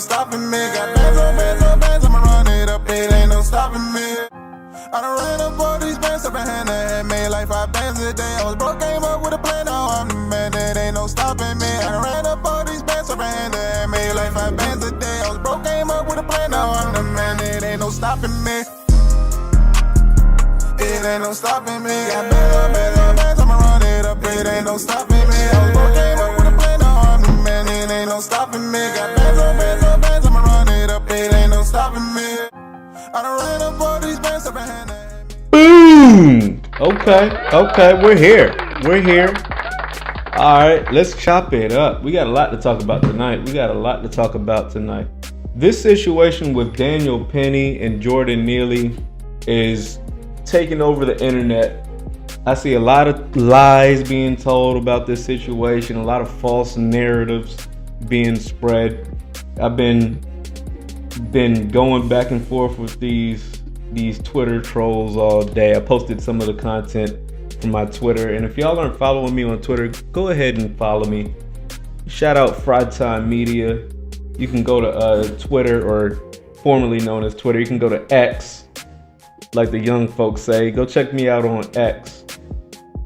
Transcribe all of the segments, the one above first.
stopping me. Got bands on bands on bands, I'ma run it up, it ain't no stopping me. I done ran up all these bands up in hand that made like 5 bands a day. I was broke, came up with a plan, now I'm the man, that ain't no stopping me. I done ran up all these bands up in hand that made like 5 bands a day. I was broke, came up with a plan, now I'm the man, that ain't no stopping me. It ain't no stopping me. Got bands on bands on bands, I'ma run it up, it ain't no stopping me. I was broke, came up with a plan, now I'm the man, it ain't no stopping me. Got bands on bands on bands, I'ma run it up, it ain't no stopping me. I done ran up all these bands up in hand. Boom! Okay, we're here. All right, let's chop it up. We got a lot to talk about tonight. This situation with Daniel Penny and Jordan Neely is taking over the internet. I see a lot of lies being told about this situation, a lot of false narratives being spread. I've been going back and forth with these Twitter trolls all day. I posted some of the content from my Twitter, and if y'all aren't following me on Twitter, go ahead and follow me. Shout out Fried Time Media. You can go to Twitter, or formerly known as Twitter. You can go to X, like the young folks say. Go check me out on X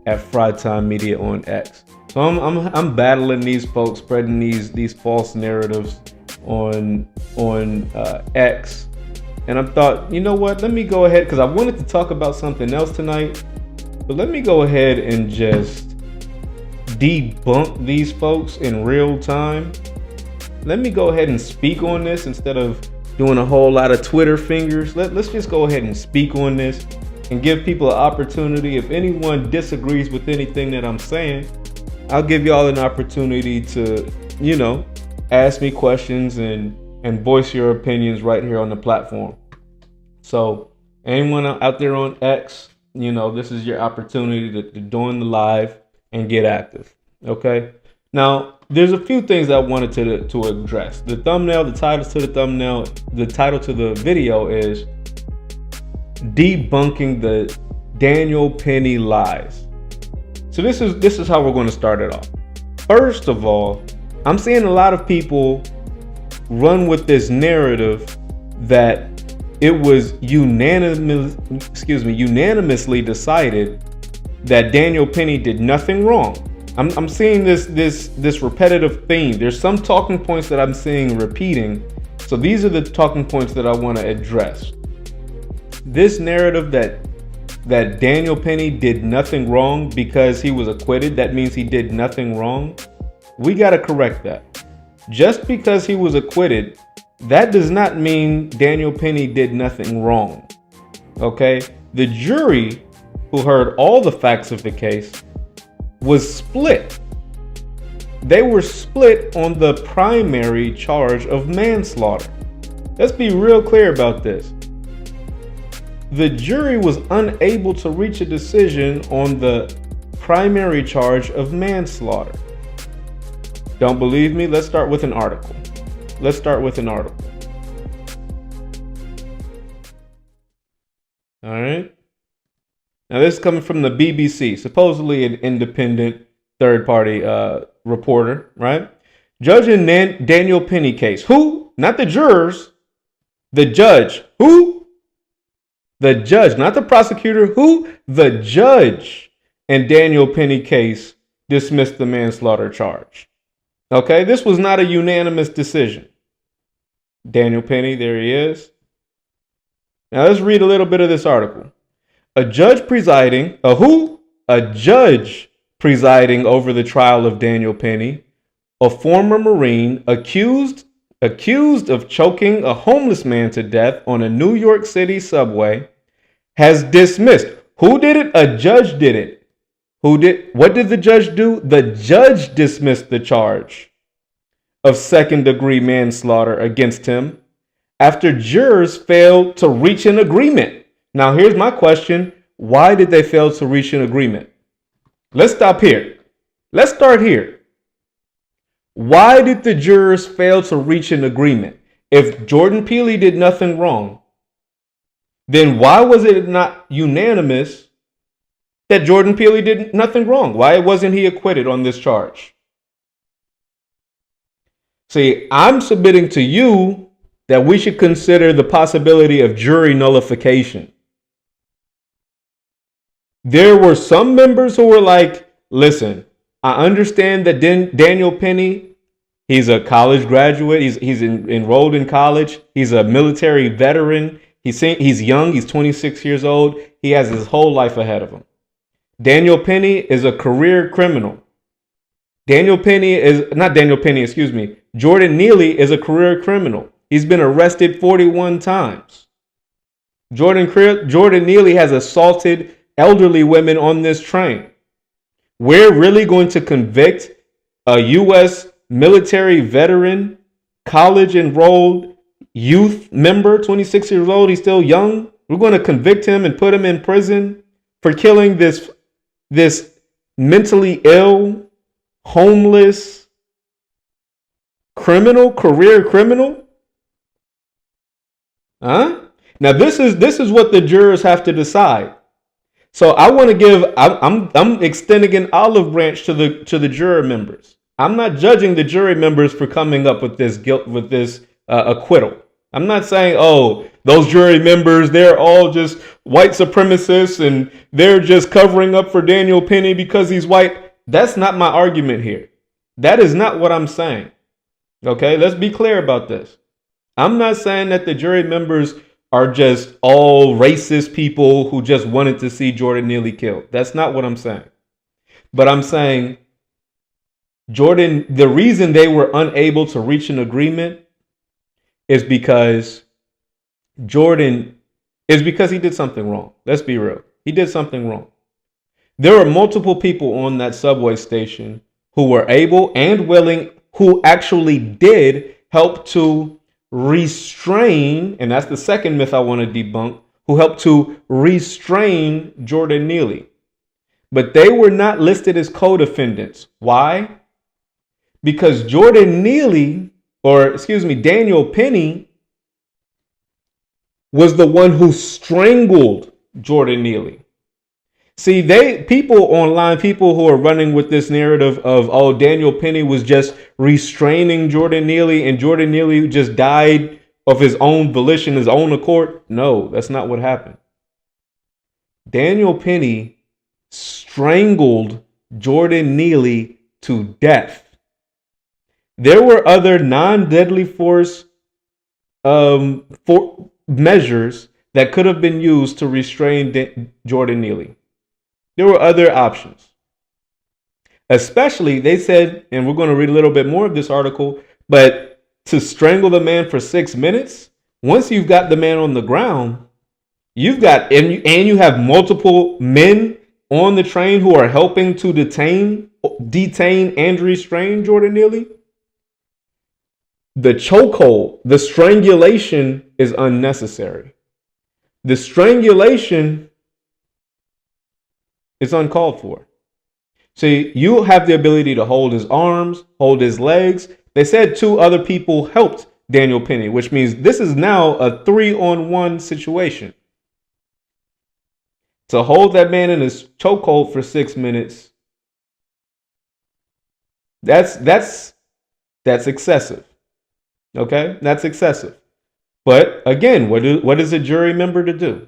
at Fried Time Media on X. So I'm battling these folks, spreading these false narratives on X, and I thought, you know what, let me go ahead, because I wanted to talk about something else tonight, but let me go ahead and just debunk these folks in real time. Let me go ahead and speak on this instead of doing a whole lot of Twitter fingers. Let's just go ahead and speak on this and give people an opportunity. If anyone disagrees with anything that I'm saying, I'll give y'all an opportunity to, ask me questions and voice your opinions right here on the platform. So anyone out there on X, this is your opportunity to join the live and get active. Okay. Now, there's a few things I wanted to address. The title to the video is Debunking the Daniel Penny Lies. So this is how we're going to start it off. First of all, I'm seeing a lot of people run with this narrative that it was unanimously decided that Daniel Penny did nothing wrong. I'm seeing this repetitive theme. There's some talking points that I'm seeing repeating. So these are the talking points that I want to address. This narrative that Daniel Penny did nothing wrong because he was acquitted, that means he did nothing wrong. We got to correct that. Just because he was acquitted, that does not mean Daniel Penny did nothing wrong. Okay? The jury, who heard all the facts of the case, was split. They were split on the primary charge of manslaughter. Let's be real clear about this. The jury was unable to reach a decision on the primary charge of manslaughter. Don't believe me? Let's start with an article. All right. Now this is coming from the BBC, supposedly an independent third-party reporter, right? Judge in Daniel Penny case. Who? Not the jurors. The judge. Who? The judge, not the prosecutor. Who? The judge in Daniel Penny case dismissed the manslaughter charge. Okay, this was not a unanimous decision. Daniel Penny, there he is. Now let's read a little bit of this article. A judge presiding over the trial of Daniel Penny, a former Marine accused of choking a homeless man to death on a New York City subway, has dismissed. Who did it? A judge did it. What did the judge do? The judge dismissed the charge of second-degree manslaughter against him after jurors failed to reach an agreement. Now, here's my question. Why did they fail to reach an agreement? Let's stop here. Let's start here. Why did the jurors fail to reach an agreement? If Jordan Peele did nothing wrong, then why was it not unanimous that Jordan Peele did nothing wrong? Why wasn't he acquitted on this charge? See, I'm submitting to you that we should consider the possibility of jury nullification. There were some members who were like, listen, I understand that Daniel Penny, he's a college graduate. He's enrolled in college. He's a military veteran. He's young. He's 26 years old. He has his whole life ahead of him. Daniel Penny is a career criminal. Jordan Neely is a career criminal. He's been arrested 41 times. Jordan Neely has assaulted elderly women on this train. We're really going to convict a U.S. military veteran, college enrolled youth member, 26 years old. He's still young. We're going to convict him and put him in prison for killing this mentally ill, homeless career criminal. Huh? Now this is what the jurors have to decide. So I want to give. I'm extending an olive branch to the juror members. I'm not judging the jury members for coming up with this acquittal. I'm not saying, oh, those jury members, they're all just white supremacists and they're just covering up for Daniel Penny because he's white. That's not my argument here. That is not what I'm saying. Okay, let's be clear about this. I'm not saying that the jury members are just all racist people who just wanted to see Jordan Neely killed. That's not what I'm saying. But I'm saying the reason they were unable to reach an agreement is because he did something wrong. Let's be real. He did something wrong. There were multiple people on that subway station who were able and willing, who actually did help to restrain, and that's the second myth I want to debunk, who helped to restrain Jordan Neely. But they were not listed as co-defendants. Why? Because Daniel Penny was the one who strangled Jordan Neely. See, people online, people who are running with this narrative of, oh, Daniel Penny was just restraining Jordan Neely and Jordan Neely just died of his own volition, his own accord. No, that's not what happened. Daniel Penny strangled Jordan Neely to death. There were other non-deadly force measures that could have been used to restrain Jordan Neely. There were other options. Especially, they said, and we're going to read a little bit more of this article, but to strangle the man for 6 minutes, once you've got the man on the ground, you have multiple men on the train who are helping to detain and restrain Jordan Neely. The chokehold, the strangulation is unnecessary. The strangulation is uncalled for. See, you have the ability to hold his arms, hold his legs. They said 2 other people helped Daniel Penny, which means this is now a 3-on-1 situation. To hold that man in his chokehold for 6 minutes, that's excessive. Okay, that's excessive. But again, what is a jury member to do?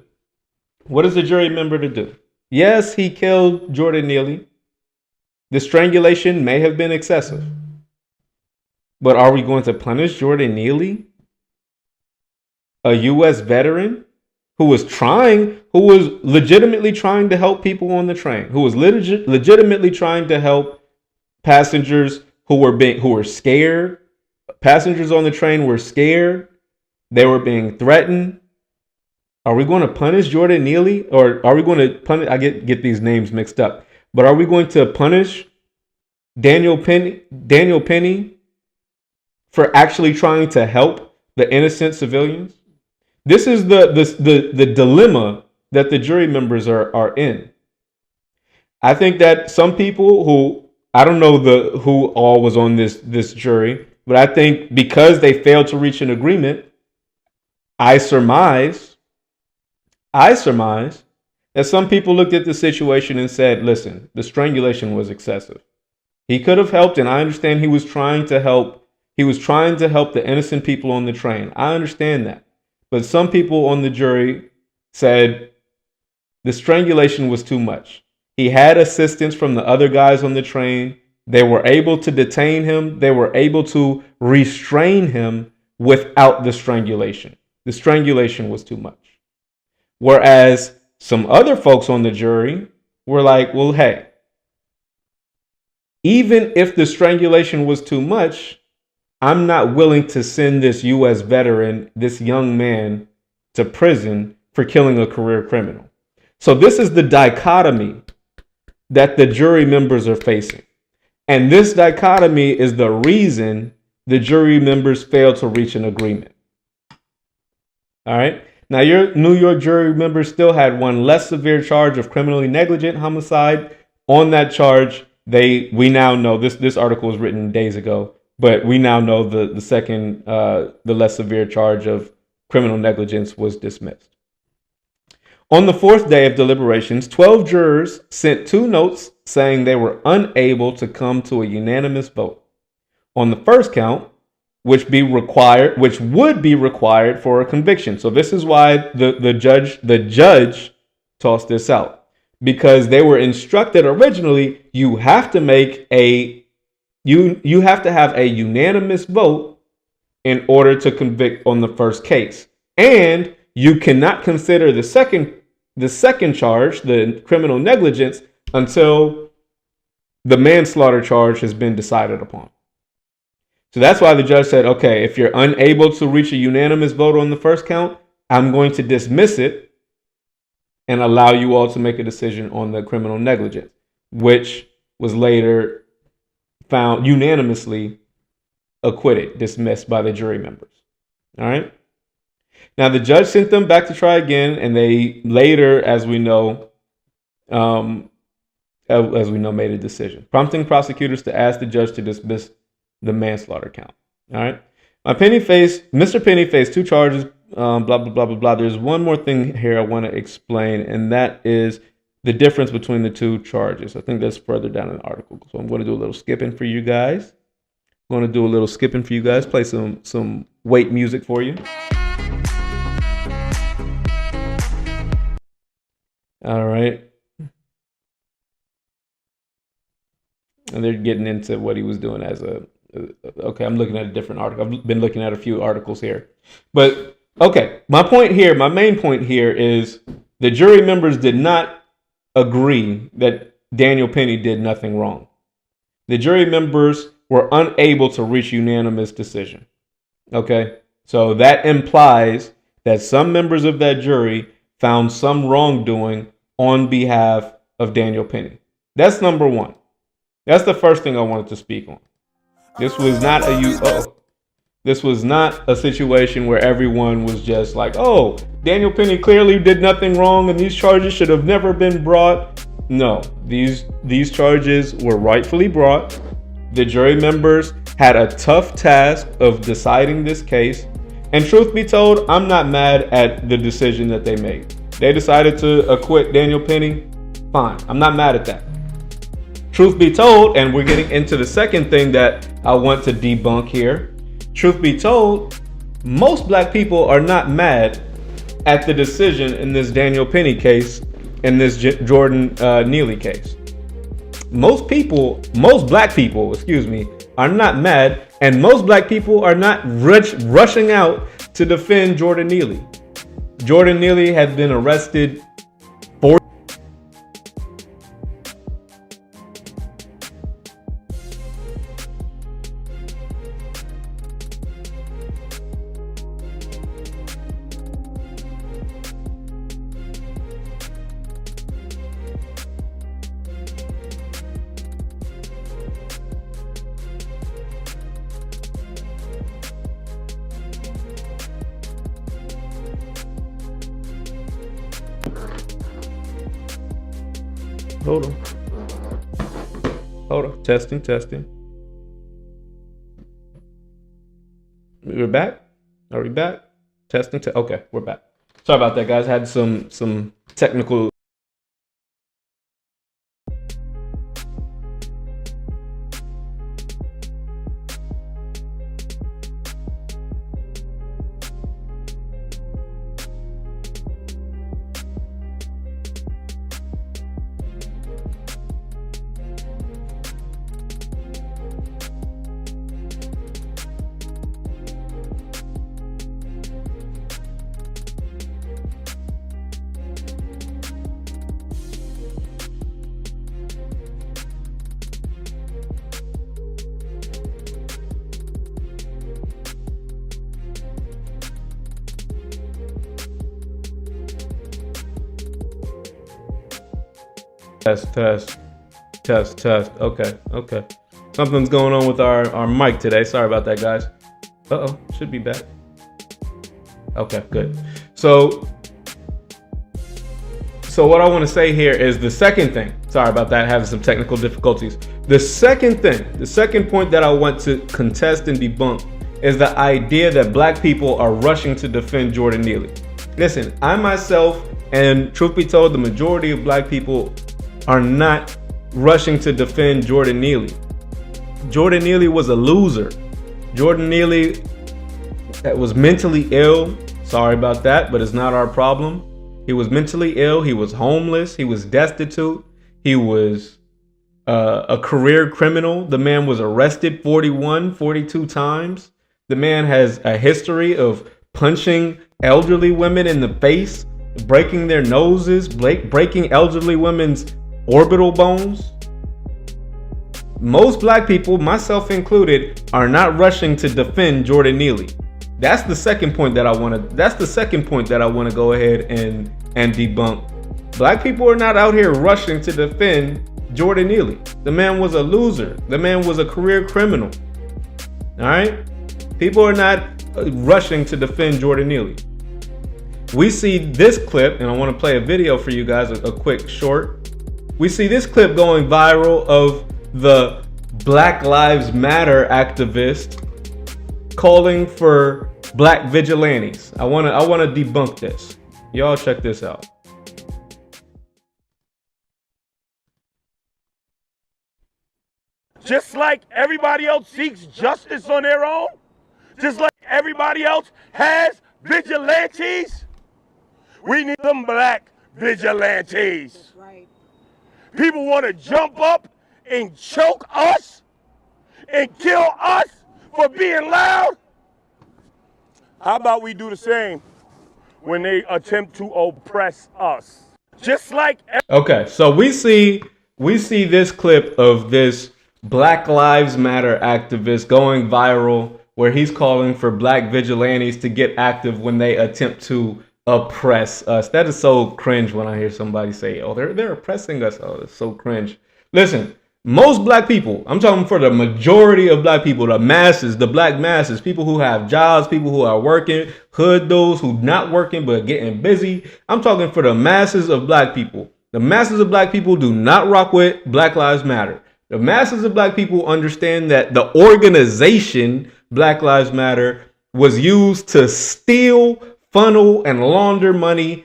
What is a jury member to do? Yes, he killed Jordan Neely. The strangulation may have been excessive. But are we going to punish Jordan Neely, a U.S. veteran who was legitimately trying to help people on the train, who was legitimately trying to help passengers who were scared? Passengers on the train were scared. They were being threatened. Are we going to punish Jordan Neely, or are we going to punish? I get these names mixed up, but are we going to punish Daniel Penny for actually trying to help the innocent civilians? This is the dilemma that the jury members are in. I think that some people who, I don't know who all was on this jury, but I think because they failed to reach an agreement, I surmise that some people looked at the situation and said, listen, the strangulation was excessive. He could have helped, and I understand he was trying to help He was trying to help the innocent people on the train. I understand that. But some people on the jury said the strangulation was too much. He had assistance from the other guys on the train. They were able to detain him. They were able to restrain him without the strangulation. The strangulation was too much. Whereas some other folks on the jury were like, well, hey, even if the strangulation was too much, I'm not willing to send this U.S. veteran, this young man, to prison for killing a career criminal. So this is the dichotomy that the jury members are facing. And this dichotomy is the reason the jury members failed to reach an agreement. All right. Now, your New York jury members still had one less severe charge of criminally negligent homicide. On that charge, we now know this article was written days ago, but we now know the less severe charge of criminal negligence was dismissed. On the fourth day of deliberations, 12 jurors sent 2 notes saying they were unable to come to a unanimous vote on the first count, which would be required for a conviction. So this is why the judge tossed this out, because they were instructed originally you have to have a unanimous vote in order to convict on the first case, and you cannot consider the second charge, the criminal negligence, until the manslaughter charge has been decided upon. So that's why the judge said, okay, if you're unable to reach a unanimous vote on the first count, I'm going to dismiss it and allow you all to make a decision on the criminal negligence, which was later found unanimously dismissed by the jury members. All right. Now, the judge sent them back to try again, and they later, as we know, made a decision, prompting prosecutors to ask the judge to dismiss the manslaughter count. All right. Mr. Penny faced 2 charges, blah, blah, blah, blah, blah. There's one more thing here I want to explain, and that is the difference between the 2 charges. I think that's further down in the article. So I'm going to do a little skipping for you guys. Play some wait music for you. All right. And they're getting into what he was doing as okay, I'm looking at a different article. I've been looking at a few articles here. But, okay, my main point here is the jury members did not agree that Daniel Penny did nothing wrong. The jury members were unable to reach unanimous decision. Okay? So that implies that some members of that jury found some wrongdoing on behalf of Daniel Penny. That's number one. That's the first thing I wanted to speak on. This was not a situation where everyone was just like, oh, Daniel Penny clearly did nothing wrong and these charges should have never been brought. No, these charges were rightfully brought. The jury members had a tough task of deciding this case. And truth be told, I'm not mad at the decision that they made. They decided to acquit Daniel Penny. Fine. I'm not mad at that. Truth be told, and we're getting into the second thing that I want to debunk here. Truth be told, most black people are not mad at the decision in this Daniel Penny case, in this Jordan Neely case. Most black people, are not mad, and most black people are not rushing out to defend Jordan Neely. Jordan Neely has been arrested for Hold on. Testing. We're back? Are we back? Testing. Okay, we're back. Sorry about that, guys. I had some technical. Test, test, test, test. Okay. Something's going on with our mic today. Sorry about that, guys. Uh-oh, should be back. Okay, good. So what I want to say here is the second thing. Sorry about that, having some technical difficulties. The second point that I want to contest and debunk is the idea that black people are rushing to defend Jordan Neely. Listen, I myself, and truth be told, the majority of black people are not rushing to defend Jordan Neely. Jordan Neely was a loser. Jordan Neely was mentally ill. Sorry about that, but it's not our problem. He was mentally ill. He was homeless. He was destitute. He was a career criminal. The man was arrested 42 times. The man has a history of punching elderly women in the face, breaking their noses, breaking elderly women's orbital bones. Most black people, myself included, are not rushing to defend Jordan Neely. That's the second point that I want to go ahead and debunk. Black people are not out here rushing to defend Jordan Neely. The man was a loser. The man was a career criminal. All right? People are not rushing to defend Jordan Neely. We see this clip, and I want to play a video for you guys, a quick short. We see this clip going viral of the Black Lives Matter activist calling for black vigilantes. I want to debunk this. Y'all check this out. Just like everybody else seeks justice on their own, just like everybody else has vigilantes, we need some black vigilantes. That's right. People want to jump up and choke us and kill us for being loud. How about we do the same when they attempt to oppress us? Just like Okay, so we see this clip of this Black Lives Matter activist going viral where he's calling for black vigilantes to get active when they attempt to oppress us. That is so cringe when I hear somebody say, oh, they're oppressing us. Oh, it's so cringe. Listen, most black people, I'm talking for the majority of black people, the masses, the black masses, people who have jobs, people who are working, hood those who not working but getting busy. I'm talking for the masses of black people. The masses of black people do not rock with Black Lives Matter. The masses of black people understand that the organization Black Lives Matter was used to steal, funnel, and launder money,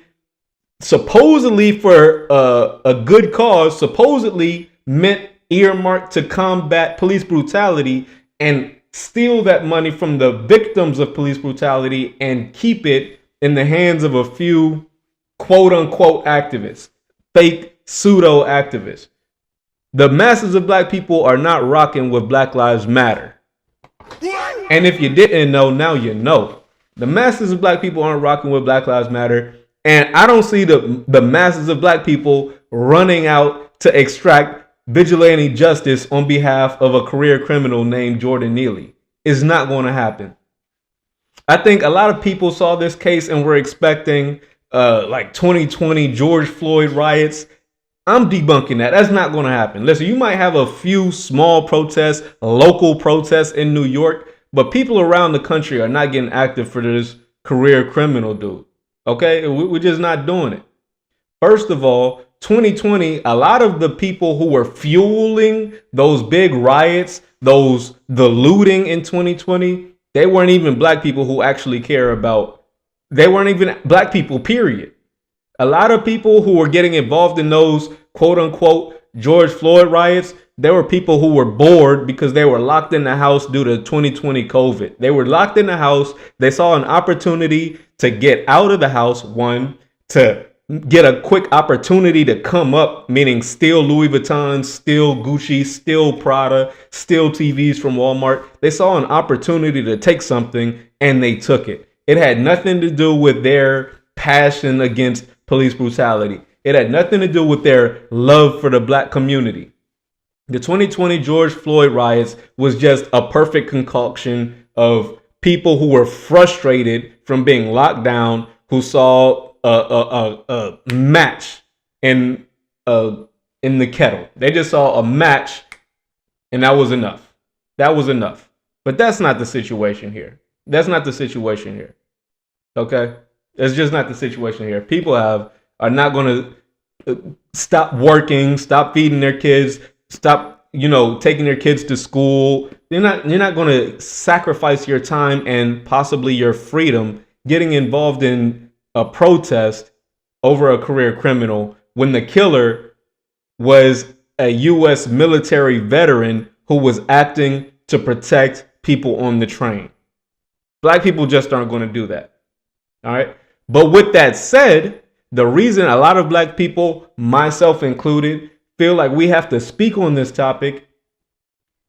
supposedly for a good cause, supposedly meant earmarked to combat police brutality, and steal that money from the victims of police brutality and keep it in the hands of a few quote unquote activists, fake pseudo activists. The masses of black people are not rocking with Black Lives Matter. And if you didn't know, now you know. The masses of black people aren't rocking with Black Lives Matter. And I don't see the masses of black people running out to extract vigilante justice on behalf of a career criminal named Jordan Neely. It's not going to happen. I think a lot of people saw this case and were expecting like 2020 George Floyd riots. I'm debunking that. That's not going to happen. Listen, you might have a few small protests, local protests in New York, but people around the country are not getting active for this career criminal dude. Okay? We're just not doing it. First of all, 2020, a lot of the people who were fueling those big riots, the looting in 2020, they weren't even black people who actually care about, they weren't even black people, period. A lot of people who were getting involved in those quote unquote George Floyd riots, there were people who were bored because they were locked in the house due to 2020 COVID. They were locked in the house. They saw an opportunity to get out of the house, one, to get a quick opportunity to come up, meaning steal Louis Vuitton, steal Gucci, steal Prada, steal TVs from Walmart. They saw an opportunity to take something and they took it. It had nothing to do with their passion against police brutality. It had nothing to do with their love for the black community. The 2020 George Floyd riots was just a perfect concoction of people who were frustrated from being locked down, who saw a match in a in the kettle. They just saw a match, and that was enough. That was enough. But that's not the situation here. That's not the situation here. Okay? It's just not the situation here. People are not going to stop working, stop feeding their kids, stop, taking their kids to school. You're not going to sacrifice your time and possibly your freedom getting involved in a protest over a career criminal when the killer was a U.S. military veteran who was acting to protect people on the train. Black people just aren't going to do that. All right. But with that said, the reason a lot of black people, myself included, feel like we have to speak on this topic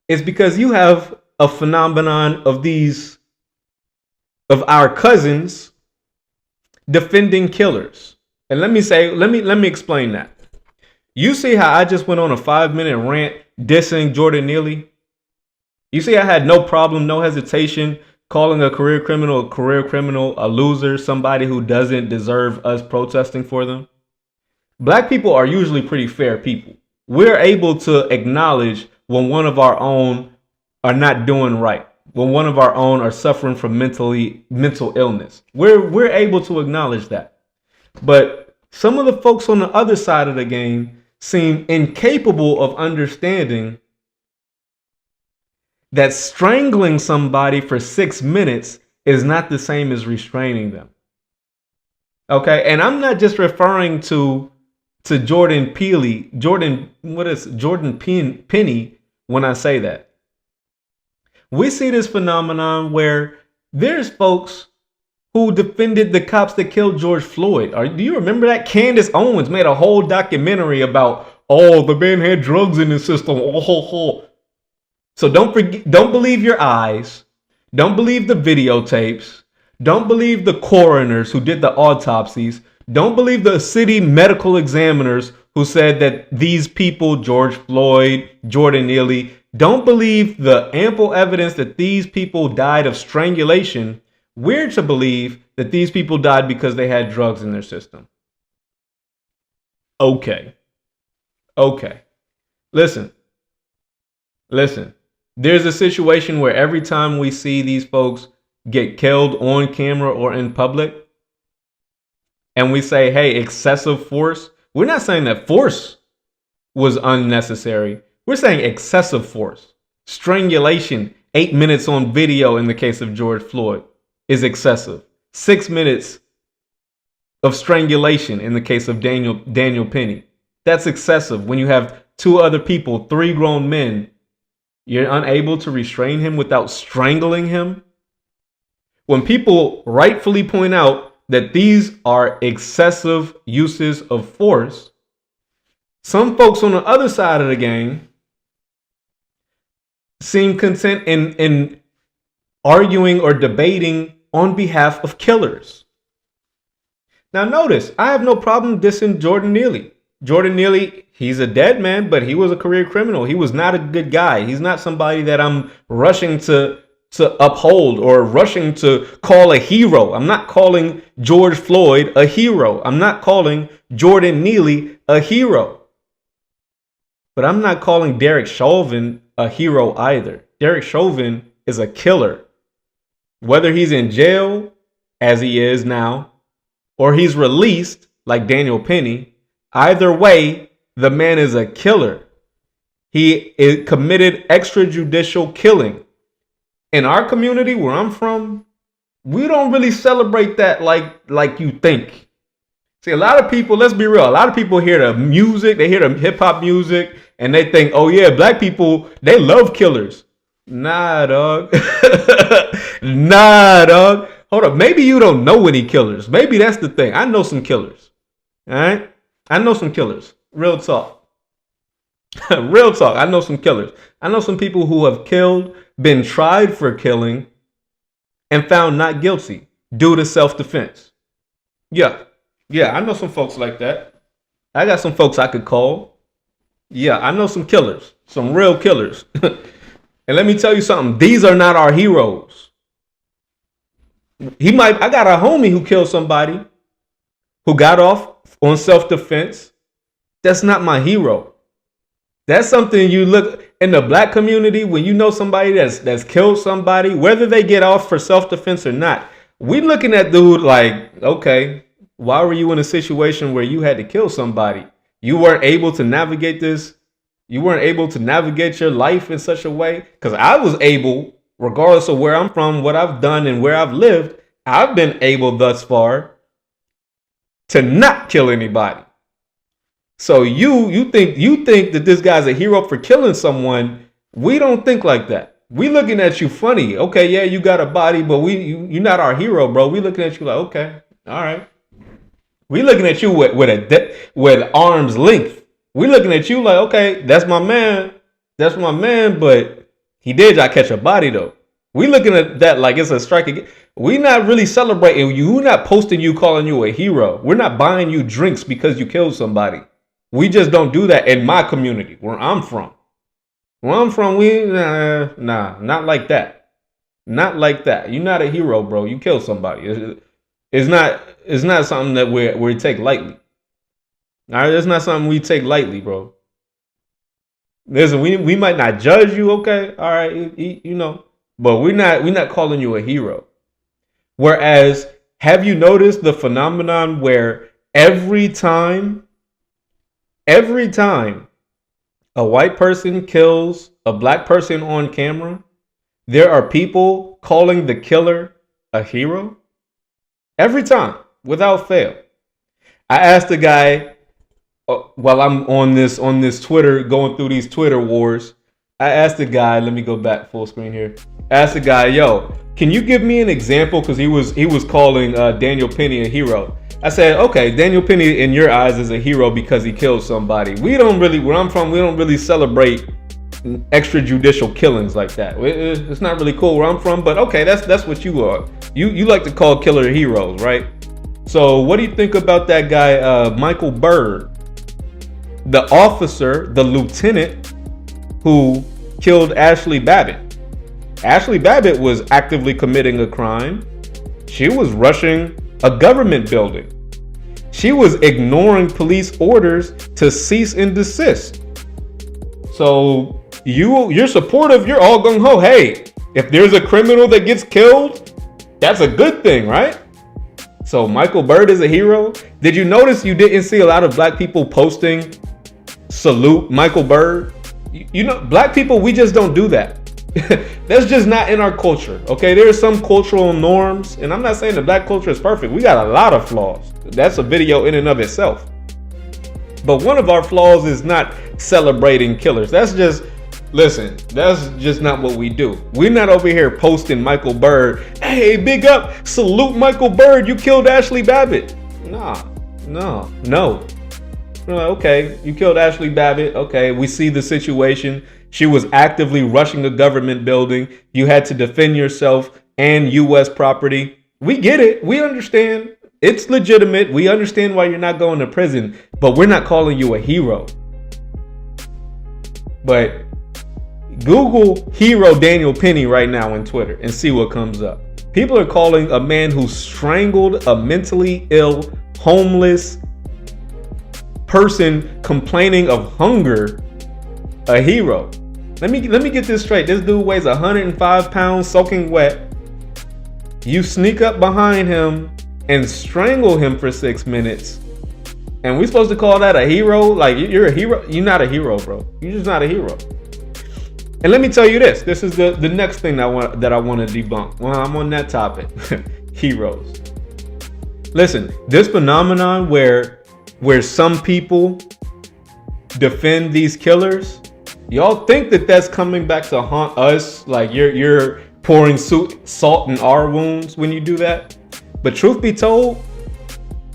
is because you have a phenomenon of our cousins defending killers. And let me explain that. You see how I just went on a 5-minute rant dissing Jordan Neely? You see I had no problem, no hesitation calling a career criminal, a loser, somebody who doesn't deserve us protesting for them. Black people are usually pretty fair people. We're able to acknowledge when one of our own are not doing right, when one of our own are suffering from mental illness. We're able to acknowledge that. But some of the folks on the other side of the game seem incapable of understanding that strangling somebody for 6 minutes is not the same as restraining them. Okay, and I'm not just referring to Jordan Penny when I say that. We see this phenomenon where there's folks who defended the cops that killed George Floyd. Do you remember that? Candace Owens made a whole documentary about, the man had drugs in his system. So don't believe your eyes. Don't believe the videotapes. Don't believe the coroners who did the autopsies. Don't believe the city medical examiners who said that these people, George Floyd, Jordan Neely, don't believe the ample evidence that these people died of strangulation. We're to believe that these people died because they had drugs in their system. Okay. Listen. There's a situation where every time we see these folks get killed on camera or in public, and we say, hey, excessive force, we're not saying that force was unnecessary. We're saying excessive force. Strangulation, 8 minutes on video in the case of George Floyd, is excessive. 6 minutes of strangulation in the case of Daniel Penny. That's excessive. When you have 2 other people, 3 grown men, you're unable to restrain him without strangling him. When people rightfully point out that these are excessive uses of force, some folks on the other side of the game seem content in arguing or debating on behalf of killers. Now notice, I have no problem dissing Jordan Neely. Jordan Neely, he's a dead man, but he was a career criminal. He was not a good guy. He's not somebody that I'm rushing to uphold or rushing to call a hero. I'm not calling George Floyd a hero. I'm not calling Jordan Neely a hero. But I'm not calling Derek Chauvin a hero either. Derek Chauvin is a killer. Whether he's in jail, as he is now, or he's released, like Daniel Penny, either way, the man is a killer. He committed extrajudicial killing. In our community where I'm from, we don't really celebrate that like you think. See, a lot of people, let's be real, a lot of people hear the music, they hear the hip hop music, and they think, oh yeah, black people, they love killers. Nah, dog. Nah, dog. Hold up. Maybe you don't know any killers. Maybe that's the thing. I know some killers. All right? I know some killers. Real talk. Real talk. I know some killers. I know some people who have killed, been tried for killing, and found not guilty due to self-defense. Yeah, I know some folks like that. I got some folks I could call. Yeah, I know some killers, some real killers. And let me tell you something. These are not our heroes. I got a homie who killed somebody who got off on self-defense. That's not my hero. That's something you look in the black community when you know somebody that's killed somebody, whether they get off for self-defense or not. We looking at dude like, okay, why were you in a situation where you had to kill somebody? You weren't able to navigate this. You weren't able to navigate your life in such a way. Because I was able, regardless of where I'm from, what I've done, and where I've lived, I've been able thus far to not kill anybody. So you think that this guy's a hero for killing someone. We don't think like that. We looking at you funny. Okay, yeah, you got a body, but you're not our hero, bro. We looking at you like, okay, all right. We looking at you with arm's length. We looking at you like, okay, that's my man. That's my man, but he did not catch a body though. We looking at that like it's a strike again. We not really celebrating you. We're not posting you, calling you a hero. We're not buying you drinks because you killed somebody. We just don't do that in my community where I'm from. Where I'm from, not like that. Not like that. You're not a hero, bro. You killed somebody. It's not something that we take lightly. All right, it's not something we take lightly, bro. Listen, we might not judge you, okay? All right, you know, but we're not calling you a hero. Whereas, have you noticed the phenomenon where every time a white person kills a black person on camera, there are people calling the killer a hero? Every time, without fail. I asked the guy while I'm on this Twitter, going through these Twitter wars. I asked the guy, let me go back full screen here. I asked the guy, yo, can you give me an example? Because he was calling Daniel Penny a hero. I said, okay, Daniel Penny in your eyes is a hero because he killed somebody. We don't really, where I'm from, we don't really celebrate extrajudicial killings like that. It's not really cool where I'm from, but okay, that's what you are. You like to call killer heroes, right? So what do you think about that guy, Michael Byrd, the officer, the lieutenant who killed Ashley Babbitt? Ashley Babbitt was actively committing a crime. She was rushing a government building. She was ignoring police orders to cease and desist. So you're supportive, you're all gung-ho. Hey, if there's a criminal that gets killed, that's a good thing, right? So Michael Byrd is a hero. Did you notice you didn't see a lot of black people posting salute Michael Byrd? You know, black people, we just don't do that. That's just not in our culture. Okay, there are some cultural norms, and I'm not saying the black culture is perfect. We got a lot of flaws. That's a video in and of itself. But one of our flaws is not celebrating killers. That's just not what we do. We're not over here posting Michael Byrd. Hey, big up, salute Michael Byrd. You killed Ashley Babbitt. No. We're like, okay, you killed Ashley Babbitt. Okay, we see the situation. She was actively rushing a government building. You had to defend yourself and U.S. property. We get it. We understand. It's legitimate. We understand why you're not going to prison, but we're not calling you a hero. But Google hero Daniel Penny right now on Twitter and see what comes up. People are calling a man who strangled a mentally ill, homeless person complaining of hunger a hero. Let me get this straight. This dude weighs 105 pounds soaking wet. You sneak up behind him and strangle him for 6 minutes. And we supposed to call that a hero? Like, you're a hero? You're not a hero, bro. You're just not a hero. And let me tell you this. This is the next thing that I want to debunk. Well, I'm on that topic. Heroes. Listen, this phenomenon where some people defend these killers, y'all think that that's coming back to haunt us, like you're pouring salt in our wounds when you do that. But truth be told,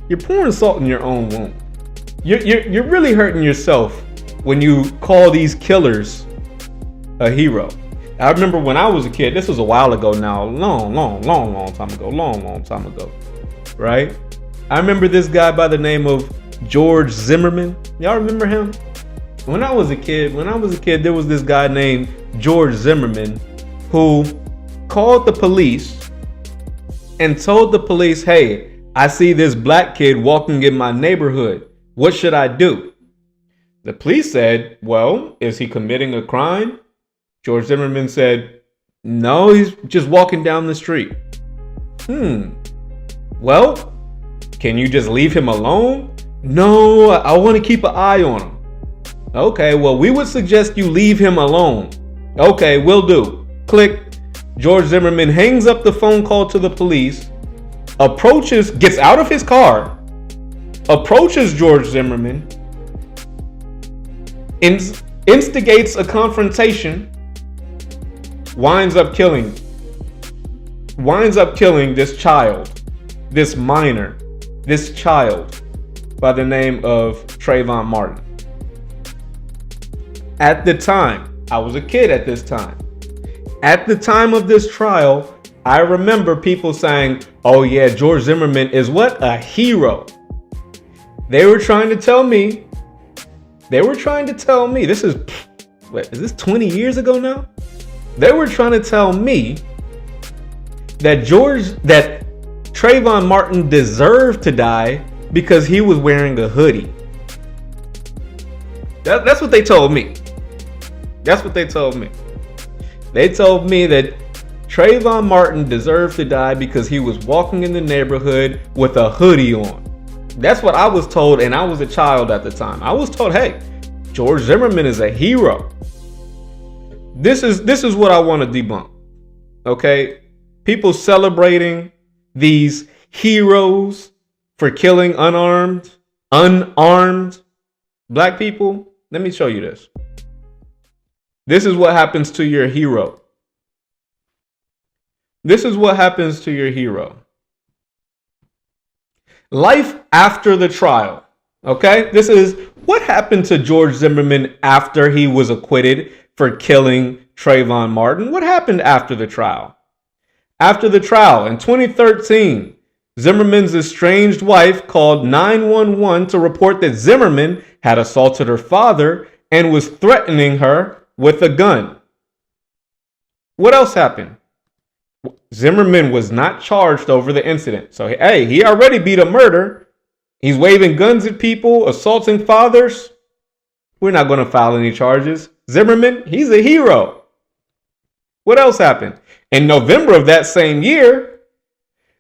you're pouring salt in your own wound. You're really hurting yourself when you call these killers a hero. I remember when I was a kid, this was a while ago now, long time ago, right? I remember this guy by the name of George Zimmerman. Y'all remember him? When I was a kid, there was this guy named George Zimmerman who called the police and told the police, hey, I see this black kid walking in my neighborhood. What should I do? The police said, well, is he committing a crime? George Zimmerman said, no, he's just walking down the street. Well, can you just leave him alone? No, I want to keep an eye on him. Okay, well, we would suggest you leave him alone. Okay, will do. Click. George Zimmerman hangs up the phone call to the police, gets out of his car, approaches George Zimmerman, instigates a confrontation, winds up killing this child, this minor, this child by the name of Trayvon Martin. At the time, I was a kid at this time. At the time of this trial, I remember people saying, oh yeah, George Zimmerman is what? A hero. They were trying to tell me, this is this 20 years ago now? They were trying to tell me that Trayvon Martin deserved to die because he was wearing a hoodie. That's what they told me. That's what they told me. They told me that Trayvon Martin deserved to die because he was walking in the neighborhood with a hoodie on. That's what I was told, and I was a child at the time. I was told, hey, George Zimmerman is a hero. This is what I want to debunk. Okay? People celebrating these heroes for killing unarmed black people. Let me show you this. This is what happens to your hero. This is what happens to your hero. Life after the trial. Okay? This is what happened to George Zimmerman after he was acquitted for killing Trayvon Martin. What happened after the trial? After the trial in 2013, Zimmerman's estranged wife called 911 to report that Zimmerman had assaulted her father and was threatening her with a gun. What else happened? Zimmerman was not charged over the incident. So, hey, he already beat a murder. He's waving guns at people, assaulting fathers. We're not going to file any charges. Zimmerman, he's a hero. What else happened? In November of that same year,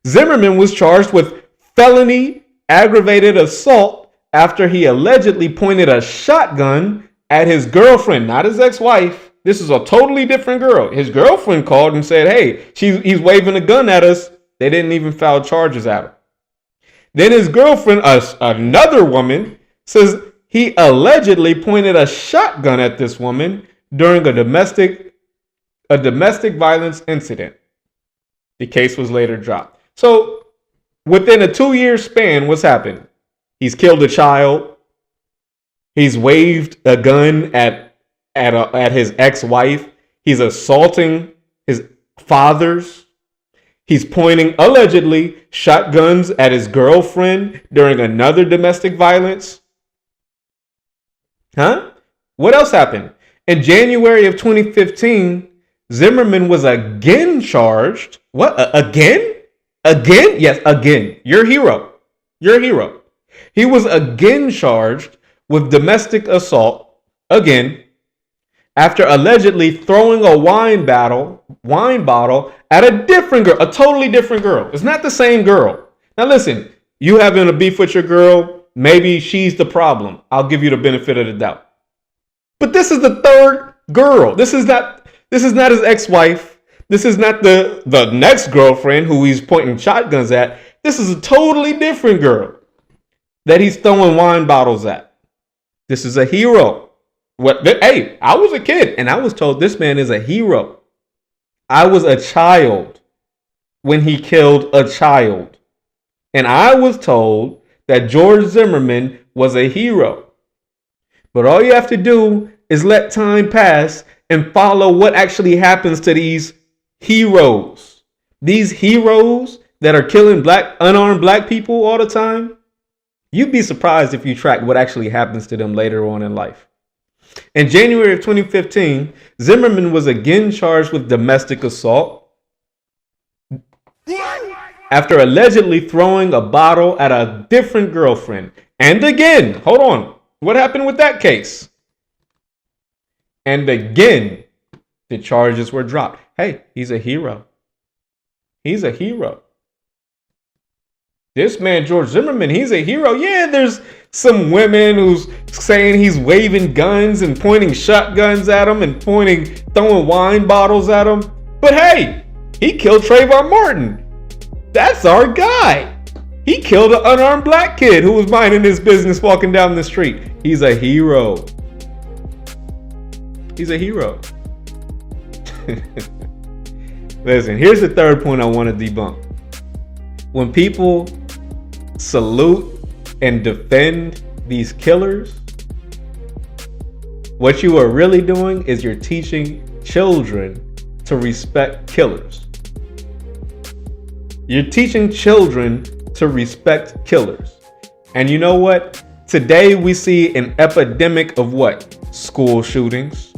Zimmerman was charged with felony aggravated assault after he allegedly pointed a shotgun at his girlfriend, not his ex-wife. This is a totally different girl. His girlfriend called and said, hey, he's waving a gun at us. They didn't even file charges at him. Then his girlfriend, another woman, says he allegedly pointed a shotgun at this woman during a domestic violence incident. The case was later dropped. So within a 2-year span, what's happened? He's killed a child. He's waved a gun at his ex-wife. He's assaulting his fathers. He's pointing allegedly shotguns at his girlfriend during another domestic violence. What else happened? In January of 2015, Zimmerman was again charged. What? Again? Again? Yes, again. Your hero. Your hero. He was again charged with domestic assault, again, after allegedly throwing a wine bottle at a different girl, a totally different girl. It's not the same girl. Now listen, you having a beef with your girl, maybe she's the problem. I'll give you the benefit of the doubt. But this is the third girl. This is not his ex-wife. This is not the next girlfriend who he's pointing shotguns at. This is a totally different girl that he's throwing wine bottles at. This is a hero. Hey, I was a kid and I was told this man is a hero. I was a child when he killed a child. And I was told that George Zimmerman was a hero. But all you have to do is let time pass and follow what actually happens to these heroes. These heroes that are killing unarmed black people all the time. You'd be surprised if you track what actually happens to them later on in life. In January of 2015, Zimmerman was again charged with domestic assault after allegedly throwing a bottle at a different girlfriend. And again, hold on. What happened with that case? And again, the charges were dropped. Hey, he's a hero. He's a hero. This man, George Zimmerman, he's a hero. Yeah, there's some women who's saying he's waving guns and pointing shotguns at him and throwing wine bottles at him. But hey, he killed Trayvon Martin. That's our guy. He killed an unarmed black kid who was minding his business walking down the street. He's a hero. He's a hero. Listen, here's the third point I want to debunk. When people salute and defend these killers, what you are really doing is you're teaching children to respect killers. You're teaching children to respect killers. And you know what? Today we see an epidemic of what? School shootings.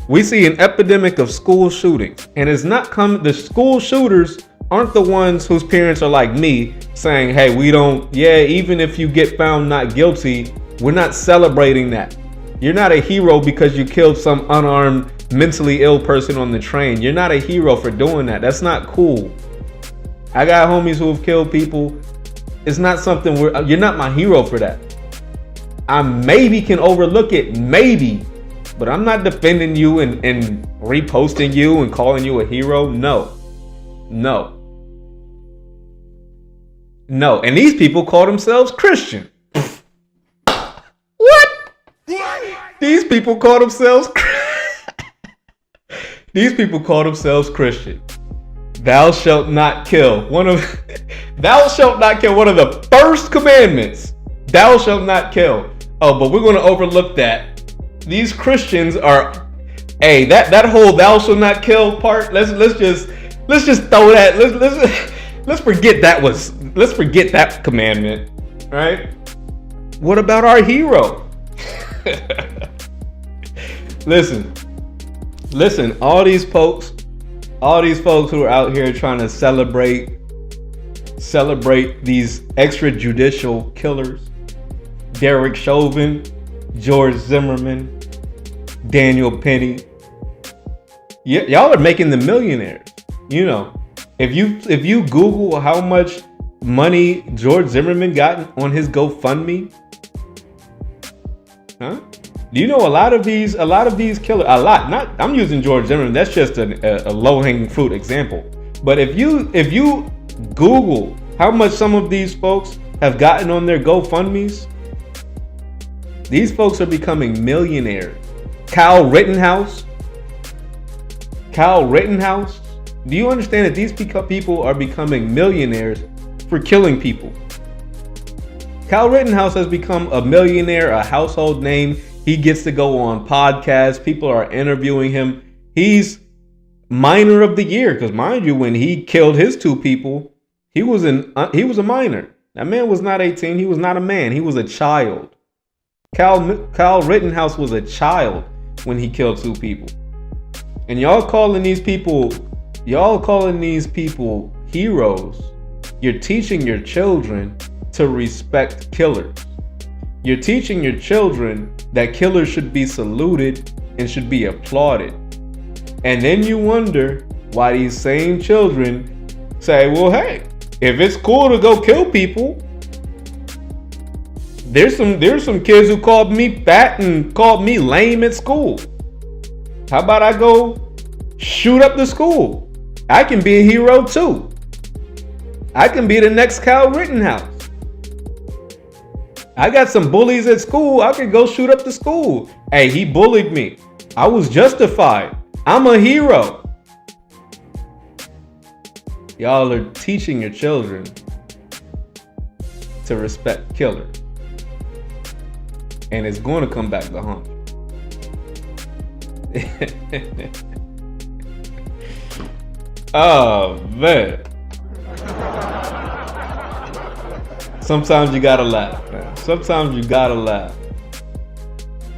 We see an epidemic of school shootings. And it's not the school shooters aren't the ones whose parents are like me saying, hey, even if you get found not guilty, we're not celebrating that. You're not a hero because you killed some unarmed, mentally ill person on the train. You're not a hero for doing that. That's not cool. I got homies who have killed people. It's not something you're not my hero for that. I maybe can overlook it, maybe, but I'm not defending you and reposting you and calling you a hero. No. And these people call themselves Christian. What? These people call themselves Christian. Thou shalt not kill. Thou shalt not kill. One of the first commandments. Thou shalt not kill. Oh, but we're going to overlook that. These Christians are, hey, that whole thou shalt not kill part. Let's just throw that. Let's forget that commandment, right? What about our hero? Listen, all these folks who are out here trying to celebrate these extrajudicial killers, Derek Chauvin, George Zimmerman, Daniel Penny, y'all are making them millionaires. You know, if you Google how much money George Zimmerman got on his GoFundMe, huh? Do you know a lot of these killers? I'm using George Zimmerman. That's just a low-hanging fruit example. But if you Google how much some of these folks have gotten on their GoFundMes, these folks are becoming millionaires. Kyle Rittenhouse. Do you understand that these people are becoming millionaires for killing people? Kyle Rittenhouse has become a millionaire, a household name. He gets to go on podcasts. People are interviewing him. He's minor of the year because, mind you, when he killed his two people, he was a minor. That man was not 18. He was not a man. He was a child. Kyle Rittenhouse was a child when he killed two people. And y'all calling these people heroes. You're teaching your children to respect killers. You're teaching your children that killers should be saluted and should be applauded. And then you wonder why these same children say, well, hey, if it's cool to go kill people, there's some kids who called me fat and called me lame at school. How about I go shoot up the school? I can be a hero too. I can be the next Kyle Rittenhouse. I got some bullies at school. I could go shoot up the school. Hey, he bullied me. I was justified. I'm a hero. Y'all are teaching your children to respect killers. And it's going to come back to haunt you. Oh, man. Sometimes you gotta laugh, man. Sometimes you gotta laugh.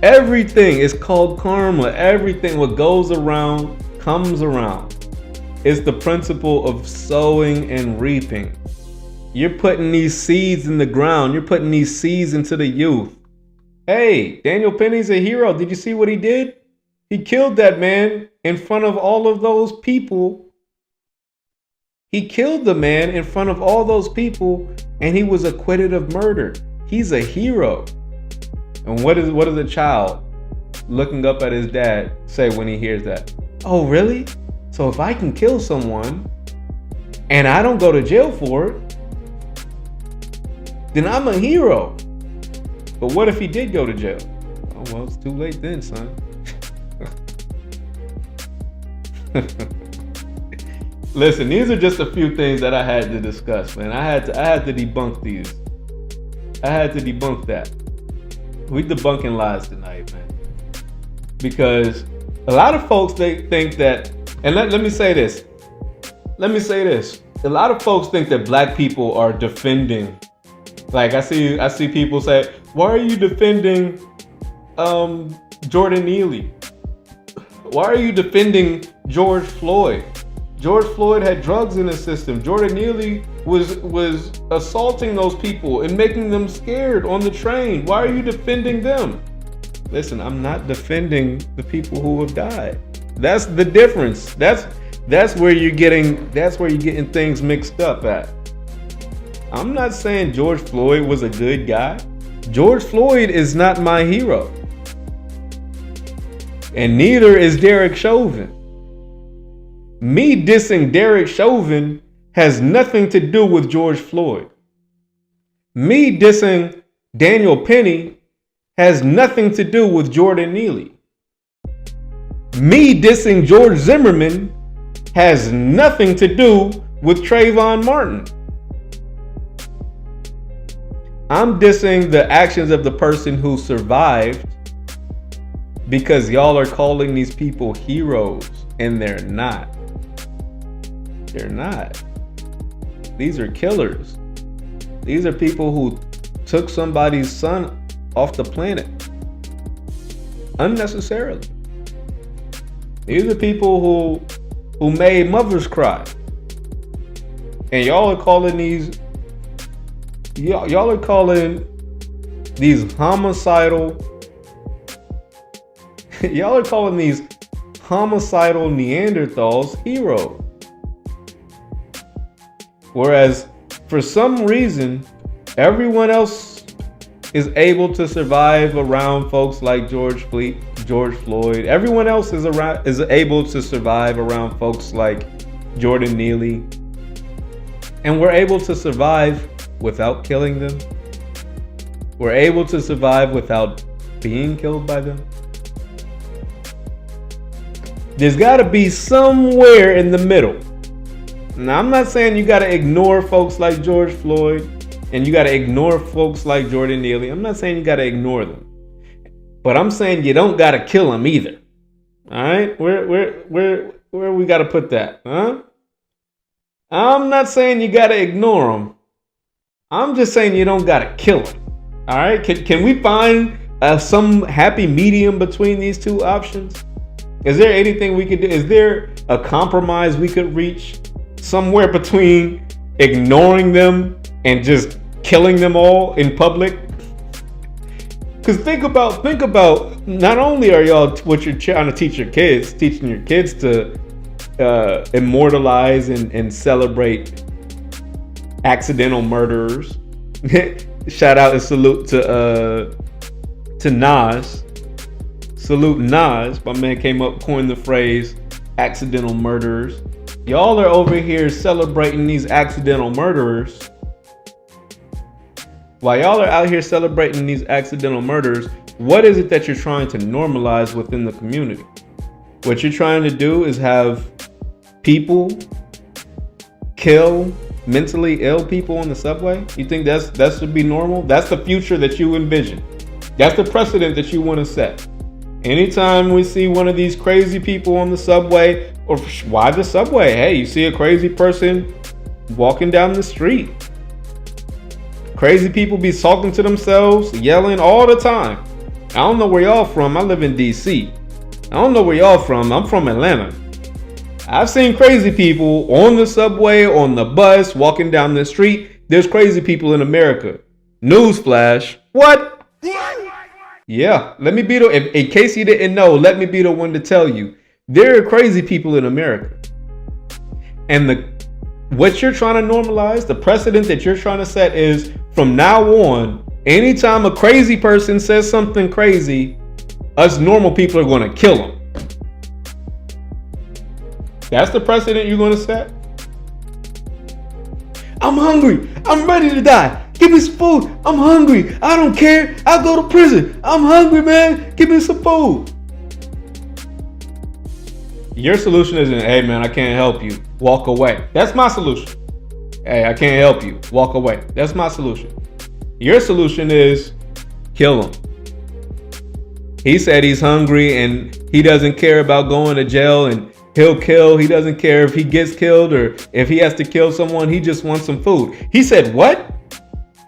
Everything is called karma. Everything what goes around comes around. It's the principle of sowing and reaping. You're putting these seeds in the ground. You're putting these seeds into the youth. Hey, Daniel Penny's a hero. Did you see what he did? He killed that man in front of all of those people. He killed the man in front of all those people, and he was acquitted of murder. He's a hero. And what does a child looking up at his dad say when he hears that? Oh, really? So if I can kill someone and I don't go to jail for it, then I'm a hero. But what if he did go to jail? Oh, well, it's too late then, son. Listen, these are just a few things that I had to discuss, man. I had to debunk these. I had to debunk that. We debunking lies tonight, man. Because a lot of folks, they think that, and let me say this. Let me say this. A lot of folks think that black people are defending. Like I see people say, why are you defending Jordan Neely? Why are you defending George Floyd? George Floyd had drugs in his system. Jordan Neely was assaulting those people and making them scared on the train. Why are you defending them? Listen, I'm not defending the people who have died. That's the difference. That's where you're getting things mixed up at. I'm not saying George Floyd was a good guy. George Floyd is not my hero. And neither is Derek Chauvin. Me dissing Derek Chauvin has nothing to do with George Floyd. Me dissing Daniel Penny has nothing to do with Jordan Neely. Me dissing George Zimmerman has nothing to do with Trayvon Martin. I'm dissing the actions of the person who survived because y'all are calling these people heroes, and they're not. They're not. These are killers. These are people who took somebody's son off the planet unnecessarily. These are people who made mothers cry. And y'all are calling these homicidal y'all are calling these homicidal Neanderthals heroes. Whereas for some reason, everyone else is able to survive around folks like George Floyd. Everyone else is able to survive around folks like Jordan Neely. And we're able to survive without killing them. We're able to survive without being killed by them. There's got to be somewhere in the middle. Now, I'm not saying you got to ignore folks like George Floyd and you got to ignore folks like Jordan Neely. I'm not saying you got to ignore them. But I'm saying you don't got to kill them either. All right? Where we got to put that? Huh? I'm not saying you got to ignore them. I'm just saying you don't got to kill them. All right? Can we find some happy medium between these two options? Is there anything we could do? Is there a compromise we could reach somewhere between ignoring them and just killing them all in public? Because think about, not only are y'all what you're trying to teaching your kids to immortalize and celebrate accidental murderers. Shout out and salute to Nas. Salute Nas. My man coined the phrase accidental murderers. Y'all are over here celebrating these accidental murderers. While y'all are out here celebrating these accidental murders, what is it that you're trying to normalize within the community? What you're trying to do is have people kill mentally ill people on the subway? You think that should be normal? That's the future that you envision. That's the precedent that you want to set. Anytime we see one of these crazy people on the subway, or why the subway? Hey, you see a crazy person walking down the street. Crazy people be talking to themselves, yelling all the time. I don't know where y'all from. I live in DC. I don't know where y'all from. I'm from Atlanta. I've seen crazy people on the subway, on the bus, walking down the street, There's crazy people in America. Newsflash. What? Yeah, let me be the, in case you didn't know, let me be the one to tell you. There are crazy people in America. And what you're trying to normalize, the precedent that you're trying to set is from now on, anytime a crazy person says something crazy, us normal people are going to kill them. That's the precedent you're going to set? I'm hungry. I'm ready to die. Give me some food. I'm hungry. I don't care. I'll go to prison. I'm hungry, man. Give me some food. Your solution isn't, hey, man, I can't help you. Walk away. That's my solution. Hey, I can't help you. Walk away. That's my solution. Your solution is kill him. He said he's hungry and he doesn't care about going to jail and he'll kill. He doesn't care if he gets killed or if he has to kill someone. He just wants some food. He said what?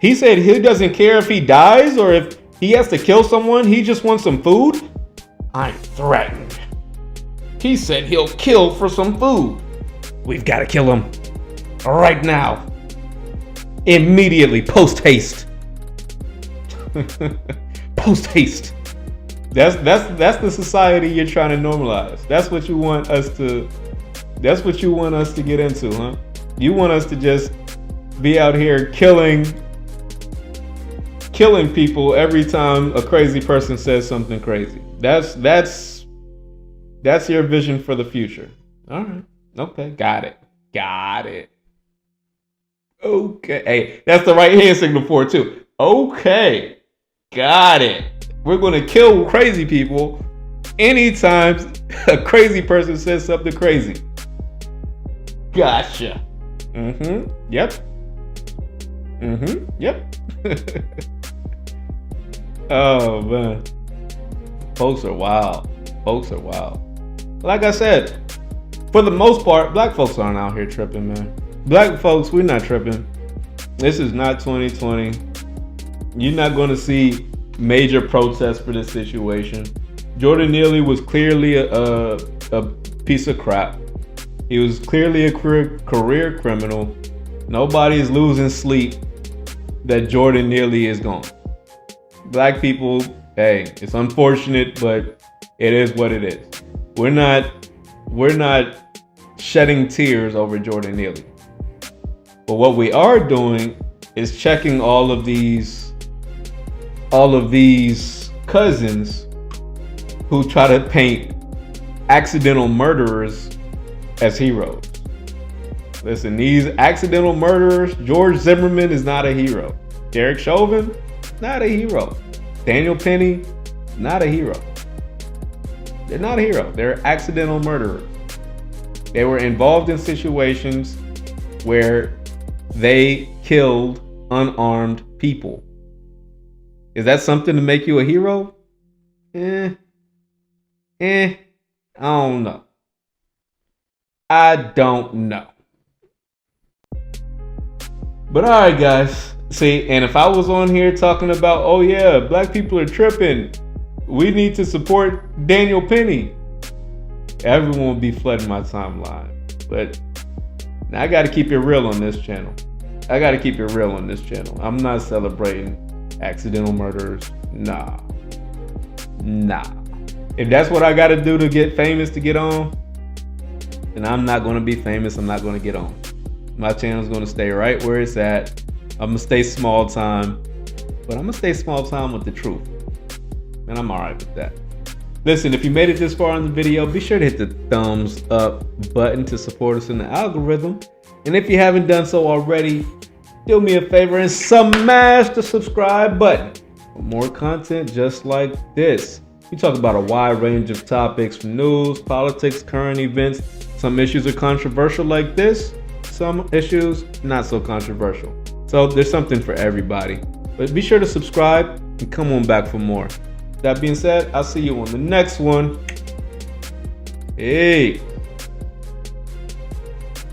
He said he doesn't care if he dies or if he has to kill someone. He just wants some food. I'm threatened. He said he'll kill for some food. We've got to kill him right now. Immediately, post haste. Post haste. That's the society you're trying to normalize. That's what you want us to get into, huh? You want us to just be out here killing people every time a crazy person says something crazy. That's your vision for the future. All right. Okay. Got it. Okay. Hey, that's the right hand signal for it too. Okay. Got it. We're going to kill crazy people anytime a crazy person says something crazy. Gotcha. Yep. Yep. Oh, man. Folks are wild. Like I said, for the most part, black folks aren't out here tripping, man. Black folks, we're not tripping. This is not 2020. You're not going to see major protests for this situation. Jordan Neely was clearly a piece of crap. He was clearly a career criminal. Nobody is losing sleep that Jordan Neely is gone. Black people, hey, it's unfortunate, but it is what it is. We're not shedding tears over Jordan Neely. But what we are doing is checking all of these cousins who try to paint accidental murderers as heroes. Listen, these accidental murderers, George Zimmerman is not a hero. Derek Chauvin, not a hero. Daniel Penny, not a hero. They're not a hero. They're accidental murderers. They were involved in situations where they killed unarmed people. Is that something to make you a hero? I don't know. I don't know. But all right, guys. See, and if I was on here talking about, oh yeah, black people are tripping, we need to support Daniel Penny, everyone would be flooding my timeline. But I got to keep it real on this channel. I'm not celebrating accidental murderers. Nah. If that's what I got to do to get famous to get on, then I'm not going to be famous. I'm not going to get on. My channel's going to stay right where it's at. I'm going to stay small time, but I'm going to stay small time with the truth. And I'm all right with that. Listen, if you made it this far in the video, be sure to hit the thumbs up button to support us in the algorithm. And if you haven't done so already, do me a favor and smash the subscribe button for more content just like this. We talk about a wide range of topics from news, politics, current events. Some issues are controversial like this. Some issues not so controversial. So there's something for everybody. But be sure to subscribe and come on back for more. That being said, I'll see you on the next one. Hey.